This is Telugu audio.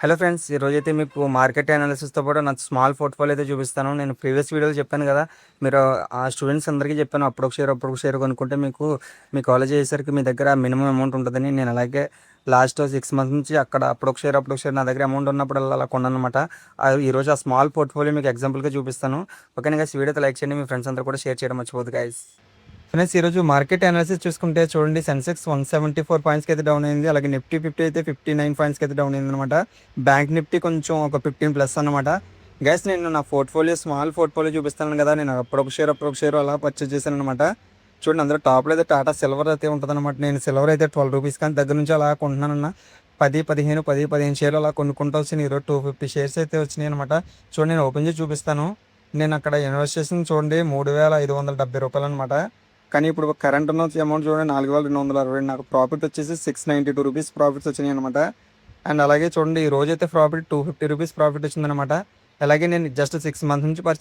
హలో ఫ్రెండ్స్, ఈరోజైతే మీకు మార్కెట్ అనాలిసిస్‌తో పాటు నా స్మాల్ పోర్ట్‌ఫోలియో అయితే చూపిస్తాను. నేను ప్రీవియస్ వీడియోలో చెప్పాను కదా! మీరు ఆ స్టూడెంట్స్ అందరికీ చెప్పాను. అప్పుడొక షేర్, అప్పుడొక షేర్ కొనుక్కుంటే మీకు మీ కాలేజ్ అయ్యేసరికి మీ దగ్గర మినిమమ్ అమౌంట్ ఉంటదని. నేను అలాగే లాస్ట్ 6 మంత్స్ నుంచి అక్కడ అప్పుడొక షేర్, అప్పుడొక షేర్ నా దగ్గర అమౌంట్ ఉన్నప్పుడల్లా అలా కొన్నాననమాట. ఈరోజు ఆ స్మాల్ పోర్ట్‌ఫోలియో మీకు ఎగ్జాంపుల్‌గా చూపిస్తాను. ఓకేనా గైస్, వీడియో అయితే లైక్ చేయండి. మీ ఫ్రెండ్స్ అందరూ కూడా షేర్ చేయడం మర్చిపోవద్దు గైస్. ఫ్రెండ్స్, ఈరోజు మార్కెట్ అనాలిసిస్ చూసుకుంటే చూడండి, సెన్సెక్స్ 174 పాయింట్స్‌కి అయితే డౌన్ అయింది. అలాగే నిఫ్టీ 50 అయితే 59 పాయింట్స్‌కి అయితే డౌన్ అయిందనమాట. బ్యాంక్ నిఫ్టీ కొంచెం ఒక 15 ప్లస్ అనమాట. గైస్, నేను నా పోర్ట్‌ఫోలియో స్మాల్ పోర్ట్‌ఫోలియో చూపిస్తాను కదా! నేను అప్పుడొక షేర్ అలా పర్చేజ్ చేశాననమాట. చూడండి, అందులో టాప్‌లో అయితే టాటా సిల్వర్ అయితే ఉంటదనమాట. నేను సిల్వర్ అయితే ₹12 కానీ దగ్గర నుంచి అలా కొంటున్నానన్న. 10, 15, 10, 15 షేర్లు అలా కొనుక్కుంటూ వచ్చినాయి. ఈరోజు 250 షేర్స్ అయితే వచ్చినాయనమాట. చూడండి, నేను ఓపెన్ చేసి చూపిస్తాను. నేను అక్కడ ఇన్వెస్ట్ చేసింది చూడండి ₹3,570 అనమాట. కానీ ఇప్పుడు కరెంట్ ఉన్న అమౌంట్ చూడండి 4,260. నాకు ప్రాఫిట్ వచ్చేసి ₹692 ప్రాఫిట్స్ వచ్చినాయి అనమాట. అండ్ అలాగే చూడండి, ఈ రోజైతే ప్రాఫిట్ ₹250 ప్రాఫిట్ వచ్చిందనమాట. అలాగే నేను జస్ట్ 6 మంత్స్ నుంచి పర్చేస్